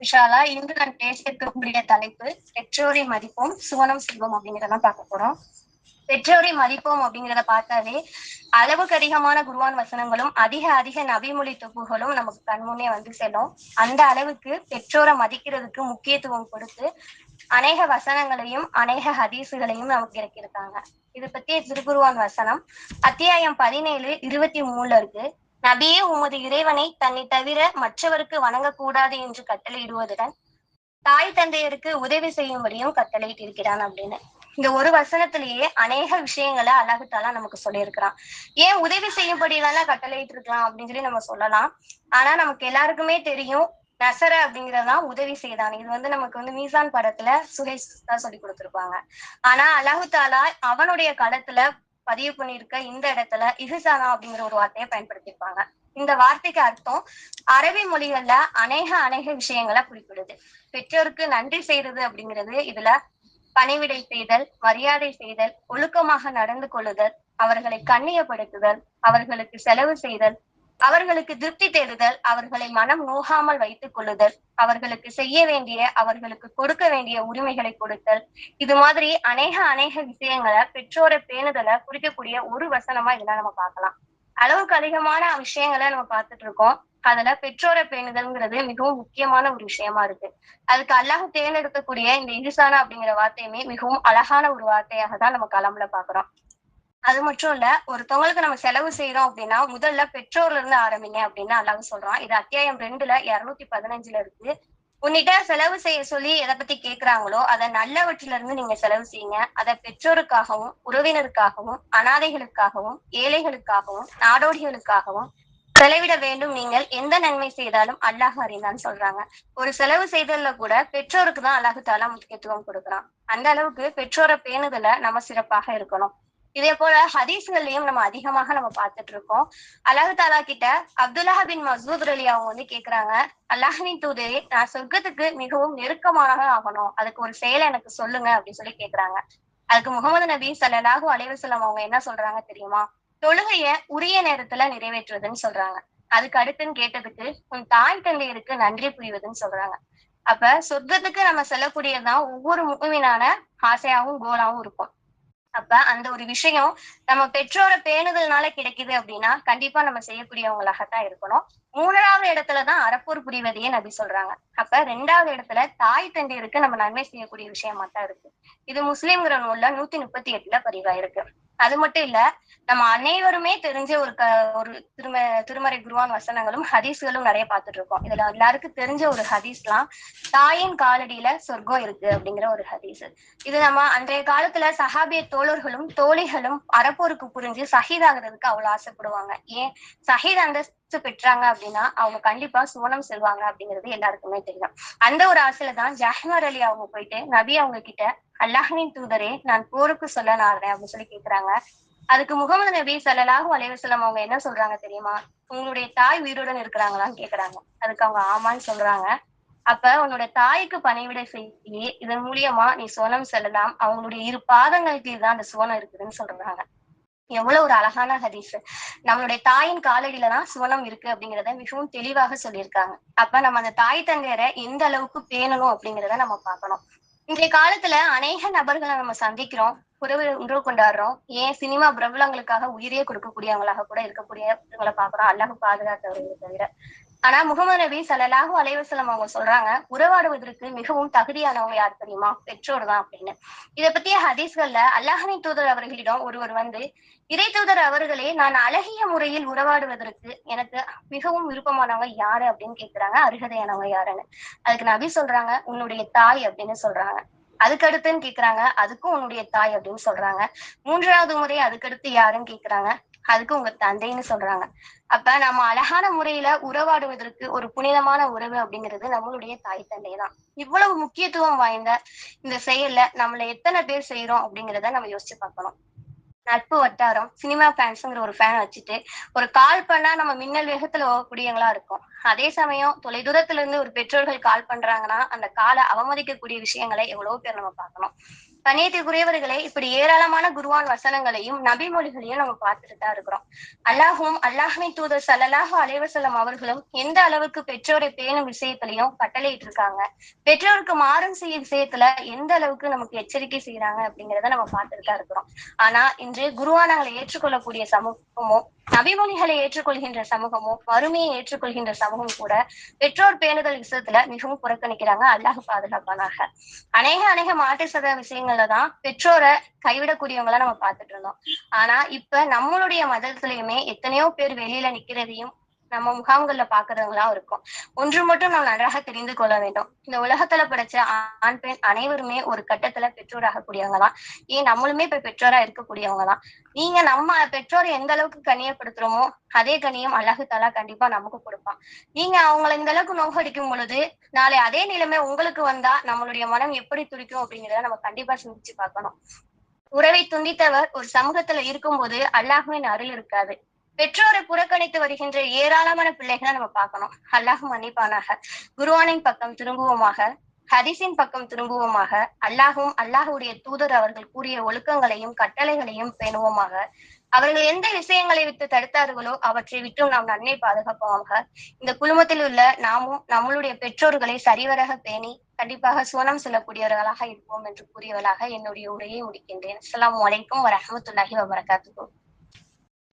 விஷாலா, இன்று நான் பேச இருக்கக்கூடிய தலைப்பு பெற்றோரின் மதிப்பும் சுவனம் செல்வம் அப்படிங்கிறதான் பார்க்க போறோம். பெற்றோரை மதிப்போம் அப்படிங்கிறத பார்த்தாலே அளவுக்கு அதிகமான குர்ஆன் வசனங்களும் அதிக அதிக நபிமொழி தொகுப்புகளும் நமக்கு கண்முன்னே வந்து செல்லும். அந்த அளவுக்கு பெற்றோரை மதிக்கிறதுக்கு முக்கியத்துவம் கொடுத்து அநேக வசனங்களையும் அநேக ஹதீசுகளையும் நமக்கு இறக்கியிருக்காங்க. இது பற்றிய திருக்குர்ஆன் வசனம் அத்தியாயம் 17:23 இருக்கு. நபியே, உமது இறைவனை தன்னை தவிர மற்றவருக்கு வணங்கக்கூடாது என்று கட்டளையிடுவதுடன் தாய் தந்தையருக்கு உதவி செய்யும்படியும் கட்டளையிட்டிருக்கிறான் அப்படின்னு. இந்த ஒரு வசனத்திலேயே அநேக விஷயங்களை அல்லாஹ் தஆலா நமக்கு சொல்லியிருக்கிறான். ஏன் உதவி செய்யும்படி தானே கட்டளையிட்டு இருக்கலாம் அப்படின்னு சொல்லி நம்ம சொல்லலாம். ஆனா நமக்கு எல்லாருக்குமே தெரியும், நசர அப்படிங்கறதுதான் உதவி செய்தான். இது நமக்கு மீசான் படத்துல சுரேஷ் தான் சொல்லி கொடுத்திருப்பாங்க. ஆனா அல்லாஹ் தஆலா அவனுடைய களத்துல பதிவு பண்ணியிருக்க இந்த இடத்துல இஹ்சானா அப்படிங்கிற ஒரு வார்த்தையை பயன்படுத்தியிருப்பாங்க. இந்த வார்த்தைக்கு அர்த்தம் அரபி மொழிகள்ல அநேக அநேக விஷயங்களை குறிப்பிடுது. பெற்றோருக்கு நன்றி செய்யறது அப்படிங்கிறது இதுல பணிவிடை செய்தல், மரியாதை செய்தல், ஒழுக்கமாக நடந்து கொள்ளுதல், அவர்களை கண்ணியப்படுத்துதல், அவர்களுக்கு செலவு செய்தல், அவர்களுக்கு திருப்தி தேடுதல், அவர்களை மனம் நோகாமல் வைத்துக் கொள்ளுதல், அவர்களுக்கு செய்ய வேண்டிய, அவர்களுக்கு கொடுக்க வேண்டிய உரிமைகளை கொடுத்தல். இது மாதிரி அநேக அநேக விஷயங்களை பெற்றோரை பேணுதலை குறிக்கக்கூடிய ஒரு வசனமா இதெல்லாம் நம்ம பார்க்கலாம். அளவுக்கு அதிகமான விஷயங்களை நம்ம பார்த்துட்டு இருக்கோம். அதுல பெற்றோரை பேணுதல்ங்கிறது மிகவும் முக்கியமான ஒரு விஷயமா இருக்கு. அதுக்கு அல்லாஹ் தேர்ந்தெடுக்கக்கூடிய இந்த இஹ்சானா அப்படிங்கிற வார்த்தையுமே மிகவும் அழகான ஒரு வார்த்தையாக தான் நம்ம கலாம்ல பாக்குறோம். அது மட்டும் இல்ல, ஒருத்தவங்களுக்கு நம்ம செலவு செய்யறோம் அப்படின்னா முதல்ல பெற்றோர்ல இருந்து ஆரம்பிங்க அப்படின்னு அல்லாஹ் சொல்றான். இது அத்தியாயம் 2ல 215 இருக்கு. உன்னிட்ட செலவு செய்ய சொல்லி எதை பத்தி கேக்குறாங்களோ அதை நல்லவற்றில இருந்து நீங்க செலவு செய்யுங்க. அதை பெற்றோருக்காகவும், உறவினருக்காகவும், அனாதைகளுக்காகவும், ஏழைகளுக்காகவும், நாடோடிகளுக்காகவும் செலவிட வேண்டும். நீங்கள் எந்த நன்மை செய்தாலும் அல்லாஹ் அறிந்தான்னு சொல்றாங்க. ஒரு செலவு செய்தல்ல கூட பெற்றோருக்கு தான் அல்லாஹ் தஆலா முக்கியத்துவம் கொடுக்குறான். அந்த அளவுக்கு பெற்றோரை பேணுதல நம்ம சிறப்பாக இருக்கணும். இதே போல ஹதீஸ்கள்லயும் நம்ம அதிகமாக நம்ம பார்த்துட்டு இருக்கோம். அல்லாஹ் தஆலா கிட்ட அப்துல்லாஹ் பின் மஸ்ஊத் ரலி அவங்க கேக்குறாங்க, அல்லாஹ்வின் தூதரே, நான் சொர்க்கத்துக்கு மிகவும் நெருக்கமாக ஆகணும், அதுக்கு ஒரு செயலை எனக்கு சொல்லுங்க அப்படின்னு சொல்லி கேக்குறாங்க. அதுக்கு முகமது நபி ஸல்லல்லாஹு அலைஹி வஸல்லம் அவங்க என்ன சொல்றாங்க தெரியுமா? தொழுகைய உரிய நேரத்துல நிறைவேற்றுவதுன்னு சொல்றாங்க. அதுக்கு அடுத்துன்னு கேட்டதுக்கு, உன் தாய் தந்தையருக்கு நன்றி புரிவதுன்னு சொல்றாங்க. அப்ப சொர்க்கத்துக்கு நம்ம செல்லக்கூடியதுதான் ஒவ்வொரு முஃமினான ஆசையாவும் கோலாவும் இருக்கும். அப்ப அந்த ஒரு விஷயம் நம்ம பெற்றோரை பேணுதல்னால கிடைக்குது அப்படின்னா கண்டிப்பா நம்ம செய்யக்கூடியவங்களாகத்தான் இருக்கணும். 3வது இடத்துலதான் அறப்போர் புரிவதையே நபி சொல்றாங்க. அப்ப 2வது இடத்துல தாய் தந்தையருக்கு நம்ம நன்மை செய்யக்கூடிய விஷயமா தான் இருக்கு. இது முஸ்லிம்ங்கிற நூல்ல 138ல பதிவாயிருக்கு. அது மட்டும் இல்ல, நம்ம அனைவருமே தெரிஞ்ச ஒரு திருமறை குர்ஆன் வசனங்களும் ஹதீஸ்களும் நிறைய பார்த்துட்டு இருக்கோம். இதுல எல்லாருக்கும் தெரிஞ்ச ஒரு ஹதீஸ்லாம் தாயின் காலடியில சொர்க்கம் இருக்கு அப்படிங்கிற ஒரு ஹதீஸ். இது நம்ம அன்றைய காலத்துல சஹாபிய தோழர்களும் தோழிகளும் அறப்போருக்கு புரிஞ்சு ஷஹீத் ஆகுறதுக்கு அவ்வளவு ஆசைப்படுவாங்க. ஏன் ஷஹீத் அந்தஸ்து பெற்றாங்க அப்படின்னா அவங்க கண்டிப்பா சுவனம் செல்வாங்க அப்படிங்கிறது எல்லாருக்குமே தெரியும். அந்த ஒரு ஆசையில தான் ஜஹ்மர் அலி அவங்க போயிட்டு நபி அவங்க கிட்ட, அல்லாஹ்வின் தூதரே, நான் போருக்கு சொல்ல நாடுறேன் அப்படின்னு சொல்லி கேக்குறாங்க. அதுக்கு முகமது நபி ஸல்லல்லாஹு அலைஹி வஸல்லம் அவங்க என்ன சொல்றாங்க தெரியுமா? உங்களுடைய தாய் உயிருடன் இருக்கிறாங்களான்னு கேக்குறாங்க. அதுக்கு அவங்க ஆமான்னு சொல்றாங்க. அப்ப உன்னோட தாய்க்கு பணிவிடை செய்யி, இதன் மூலியமா நீ சுவனம் செல்லலாம். அவங்களுடைய இரு பாதங்கள் கீழ் தான் அந்த சுவனம் இருக்குதுன்னு சொல்றாங்க. எவ்வளவு ஒரு அழகான ஹதீஸ். நம்மளுடைய தாயின் காலடியில தான் சுவனம் இருக்கு அப்படிங்கிறத மிகவும் தெளிவாக சொல்லியிருக்காங்க. அப்ப நம்ம அந்த தாய் தந்தையரை எந்த அளவுக்கு பேணணும் அப்படிங்கிறத நம்ம பார்க்கணும். இன்றைய காலத்துல அநேக நபர்களை நம்ம சந்திக்கிறோம், உறவு கொண்டாடுறோம். ஏன் சினிமா பிரபலங்களுக்காக உயிரே கொடுக்கக்கூடியவங்களாக கூட இருக்கக்கூடியவங்களை பார்க்கிறோம், அல்லாஹ் பாதுகாத்தவர்களை தவிர. ஆனா முகமது நபி ஸல்லல்லாஹு அலைஹி வஸல்லம் அவங்க சொல்றாங்க, உறவாடுவதற்கு மிகவும் தகுதியானவங்க யார் தெரியுமா? பெற்றோர் தான் அப்படின்னு. இத பத்திய ஹதீஸ்கள்ல அல்லாஹ்வின் தூதர் அவர்களிடம் ஒருவர் வந்து, இறை தூதர் அவர்களே, நான் அழகிய முறையில் உறவாடுவதற்கு எனக்கு மிகவும் விருப்பமானவங்க யாரு அப்படின்னு கேக்குறாங்க. அருகதையானவங்க யாருன்னு. அதுக்கு நபி சொல்றாங்க, உன்னுடைய தாய் அப்படின்னு சொல்றாங்க. அதுக்கு அடுத்துன்னு கேக்குறாங்க. அதுக்கும் உன்னுடைய தாய் அப்படின்னு சொல்றாங்க. 3வது முறை அதுக்கடுத்து யாருன்னு கேக்குறாங்க. அதுக்கு உங்க தந்தைன்னு சொல்றாங்க. அப்ப நம்ம அழகான முறையில உறவாடுவதற்கு ஒரு புனிதமான உறவு அப்படிங்கிறது நம்மளுடைய தாய் தந்தை தான். இவ்வளவு முக்கியத்துவம் வாய்ந்த இந்த செயல்ல நம்மள எத்தனை பேர் செய்யறோம் அப்படிங்கிறத நம்ம யோசிச்சு பார்க்கணும். நட்பு வட்டாரம், சினிமா ஃபேன்ஸ்ங்கிற ஒரு ஃபேன் வச்சுட்டு ஒரு கால் பண்ணா நம்ம மின்னல் வேகத்துல போகக்கூடியவங்களா இருக்கும். அதே சமயம் தொலைதூரத்துல இருந்து ஒரு பெற்றோர்கள் கால் பண்றாங்கன்னா அந்த காலை அவமதிக்கக்கூடிய விஷயங்களை எவ்வளவு பேர் நம்ம பார்க்கணும். கண்ணியத்திற்குரியவர்களே, இப்படி ஏராளமான குர்ஆன் வசனங்களையும் நபிமொழிகளையும் நம்ம பார்த்துட்டு தான் இருக்கிறோம். அல்லாஹும் அல்லாஹ்வின் தூதர் ஸல்லல்லாஹு அலைஹி வஸல்லம் அவர்களும் எந்த அளவுக்கு பெற்றோரை பேணும் விஷயத்திலையும் கட்டளையிட்டு இருக்காங்க, பெற்றோருக்கு மாறம் செய்யும் விஷயத்துல எந்த அளவுக்கு நமக்கு எச்சரிக்கை செய்யறாங்க அப்படிங்கிறத நம்ம பார்த்துட்டு தான் இருக்கிறோம். ஆனா இன்று குர்ஆன்களை ஏற்றுக்கொள்ளக்கூடிய சமூகமோ, நபிமொழிகளை ஏற்றுக்கொள்கின்ற சமூகமோ, மறுமையை ஏற்றுக்கொள்கின்ற சமூகம் கூட பெற்றோர் பேணுதல் விஷயத்துல மிகவும் புறக்கணிக்கிறாங்க. அல்லாஹ் பாதுகாப்பானாக. அநேக மாற்று சத விஷயங்கள்ல தான் பெற்றோரை கைவிடக்கூடியவங்கள நம்ம பார்த்துட்டு இருந்தோம். ஆனா இப்ப நம்மளுடைய மதத்திலயுமே எத்தனையோ பேர் வெளியில நிக்கிறதையும் நம்ம முகாம்கள்ல பாக்குறவங்களா இருக்கும். ஒன்று மட்டும் நாம் நன்றாக தெரிந்து கொள்ள வேண்டும். இந்த உலகத்துல படைச்ச ஆண் பெண் அனைவருமே ஒரு கட்டத்துல பெற்றோராக கூடியவங்க தான். ஏன் நம்மளுமே இப்ப பெற்றோரா இருக்கக்கூடியவங்க தான். நீங்க நம்ம பெற்றோரை எந்த அளவுக்கு கண்ணியப்படுத்துறோமோ அதே கண்ணியம் அல்லாஹ் தஆலா கண்டிப்பா நமக்கு கொடுப்பான். நீங்க அவங்கள இந்த அளவுக்கு நோகடிக்கும் பொழுது நாளை அதே நிலைமை உங்களுக்கு வந்தா நம்மளுடைய மனம் எப்படி துடிக்கும் அப்படிங்கிறத நம்ம கண்டிப்பா சிந்திச்சு பார்க்கணும். உறவை துண்டித்தவர் ஒரு சமூகத்துல இருக்கும்போது அல்லாஹ்வின் அருள் இருக்காது. பெற்றோரை புறக்கணித்து வருகின்ற ஏராளமான பிள்ளைகளை நம்ம பார்க்கணும். அல்லாஹ் மன்னிப்பானாக. குர்ஆனின் பக்கம் திரும்புவோமாக. ஹதீஸின் பக்கம் திரும்புவோமாக. அல்லாஹும் அல்லாஹ்வுடைய தூதர் அவர்கள் கூறிய ஒழுக்கங்களையும் கட்டளைகளையும் பேணுவோமாக. அவர்கள் எந்த விஷயங்களை விட்டு தடுத்தார்களோ அவற்றை விட்டும் நாம் நன்மை பாதுகாப்போமாக. இந்த குழுமத்தில் உள்ள நாமும் நம்மளுடைய பெற்றோர்களை சரிவராக பேணி கண்டிப்பாக சுவனம் செல்லக்கூடியவர்களாக இருப்போம் என்று கூறியவளாக என்னுடைய உரையை முடிக்கின்றேன். அஸ்ஸலாமு அலைக்கும் வரஹ்மத்துல்லாஹி வபரகாத்துஹு.